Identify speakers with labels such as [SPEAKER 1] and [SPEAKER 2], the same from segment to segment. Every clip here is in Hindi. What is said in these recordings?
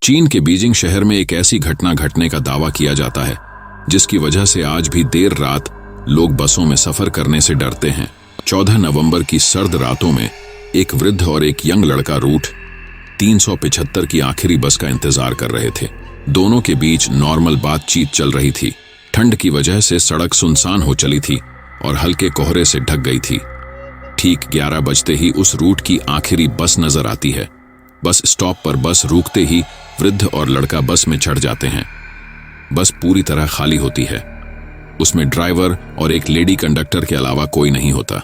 [SPEAKER 1] चीन के बीजिंग शहर में एक ऐसी घटना घटने का दावा किया जाता है जिसकी वजह से आज भी देर रात लोग बसों में सफर करने से डरते हैं। 14 नवंबर की सर्द रातों में एक वृद्ध और एक यंग लड़का रूट 375 की आखिरी बस का इंतजार कर रहे थे। दोनों के बीच नॉर्मल बातचीत चल रही थी। ठंड की वजह से सड़क सुनसान हो चली थी और हल्के कोहरे से ढक गई थी। ठीक 11 बजते ही उस रूट की आखिरी बस नजर आती है। बस स्टॉप पर बस रुकते ही वृद्ध और लड़का बस में चढ़ जाते हैं। बस पूरी तरह खाली होती है। उसमें ड्राइवर और एक लेडी कंडक्टर के अलावा कोई नहीं होता।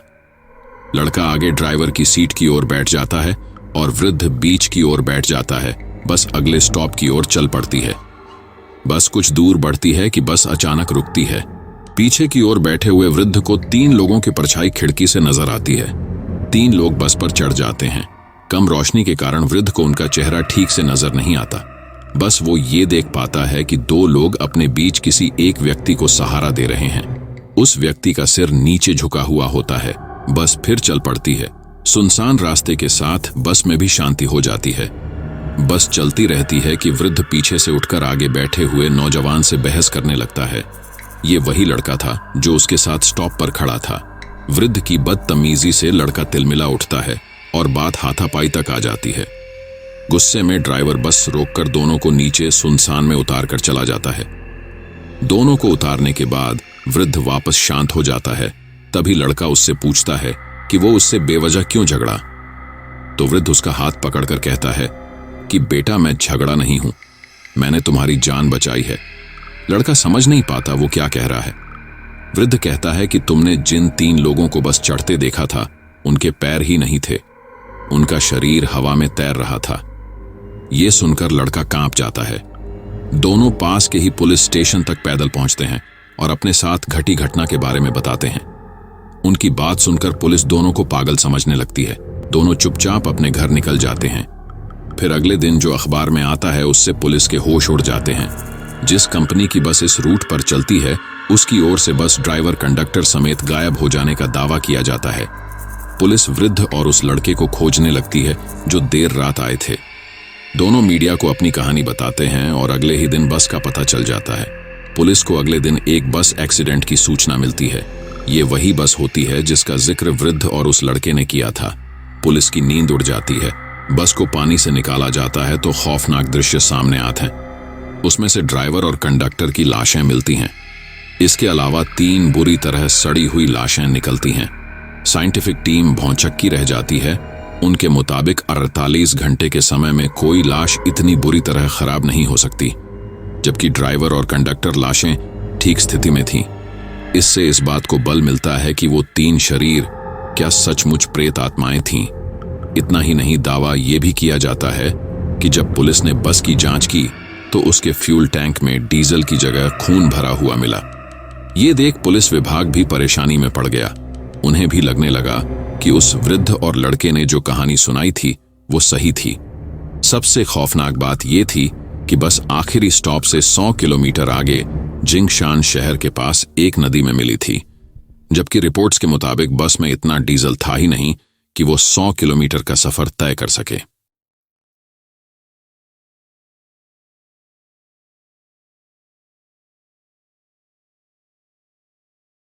[SPEAKER 1] लड़का आगे ड्राइवर की सीट की ओर बैठ जाता है और वृद्ध बीच की ओर बैठ जाता है। बस अगले स्टॉप की ओर चल पड़ती है। बस कुछ दूर बढ़ती है कि बस अचानक रुकती है। पीछे की ओर बैठे हुए वृद्ध को 3 लोगों की परछाई खिड़की से नजर आती है। 3 लोग बस पर चढ़ जाते हैं। कम रोशनी के कारण वृद्ध को उनका चेहरा ठीक से नजर नहीं आता। बस वो ये देख पाता है कि 2 लोग अपने बीच किसी एक व्यक्ति को सहारा दे रहे हैं। उस व्यक्ति का सिर नीचे झुका हुआ होता है। बस फिर चल पड़ती है। सुनसान रास्ते के साथ बस में भी शांति हो जाती है। बस चलती रहती है कि वृद्ध पीछे से उठकर आगे बैठे हुए नौजवान से बहस करने लगता है। ये वही लड़का था जो उसके साथ स्टॉप पर खड़ा था। वृद्ध की बदतमीजी से लड़का तिलमिला उठता है और बात हाथापाई तक आ जाती है। गुस्से में ड्राइवर बस रोककर दोनों को नीचे सुनसान में उतार कर चला जाता है। दोनों को उतारने के बाद वृद्ध वापस शांत हो जाता है। तभी लड़का उससे पूछता है कि वो उससे बेवजह क्यों झगड़ा। तो वृद्ध उसका हाथ पकड़कर कहता है कि बेटा, मैं झगड़ा नहीं हूं, मैंने तुम्हारी जान बचाई है। लड़का समझ नहीं पाता वो क्या कह रहा है। वृद्ध कहता है कि तुमने जिन 3 लोगों को बस चढ़ते देखा था उनके पैर ही नहीं थे, उनका शरीर हवा में तैर रहा था। ये सुनकर लड़का कांप जाता है। दोनों पास के ही पुलिस स्टेशन तक पैदल पहुंचते हैं और अपने साथ घटी घटना के बारे में बताते हैं। उनकी बात सुनकर पुलिस दोनों को पागल समझने लगती है। दोनों चुपचाप अपने घर निकल जाते हैं। फिर अगले दिन जो अखबार में आता है उससे पुलिस के होश उड़ जाते हैं। जिस कंपनी की बस इस रूट पर चलती है उसकी ओर से बस ड्राइवर कंडक्टर समेत गायब हो जाने का दावा किया जाता है। पुलिस वृद्ध और उस लड़के को खोजने लगती है जो देर रात आए थे। दोनों मीडिया को अपनी कहानी बताते हैं और अगले ही दिन बस का पता चल जाता है। पुलिस को अगले दिन एक बस एक्सीडेंट की सूचना मिलती है। ये वही बस होती है जिसका जिक्र वृद्ध और उस लड़के ने किया था। पुलिस की नींद उड़ जाती है। बस को पानी से निकाला जाता है तो खौफनाक दृश्य सामने आते हैं। उसमें से ड्राइवर और कंडक्टर की लाशें मिलती हैं। इसके अलावा 3 बुरी तरह सड़ी हुई लाशें निकलती हैं। साइंटिफिक टीम भौंचक्की रह जाती है। उनके मुताबिक 48 घंटे के समय में कोई लाश इतनी बुरी तरह खराब नहीं हो सकती, जबकि ड्राइवर और कंडक्टर लाशें ठीक स्थिति में थीं। इससे इस बात को बल मिलता है कि वो 3 शरीर क्या सचमुच प्रेत आत्माएं थीं। इतना ही नहीं, दावा ये भी किया जाता है कि जब पुलिस ने बस की जांच की तो उसके फ्यूल टैंक में डीजल की जगह खून भरा हुआ मिला। ये देख पुलिस विभाग भी परेशानी में पड़ गया। उन्हें भी लगने लगा कि उस वृद्ध और लड़के ने जो कहानी सुनाई थी वो सही थी। सबसे खौफनाक बात ये थी कि बस आखिरी स्टॉप से 100 किलोमीटर आगे जिंगशान शहर के पास एक नदी में मिली थी, जबकि रिपोर्ट्स के मुताबिक बस में इतना डीजल था ही नहीं कि वो 100 किलोमीटर का सफर तय कर सके।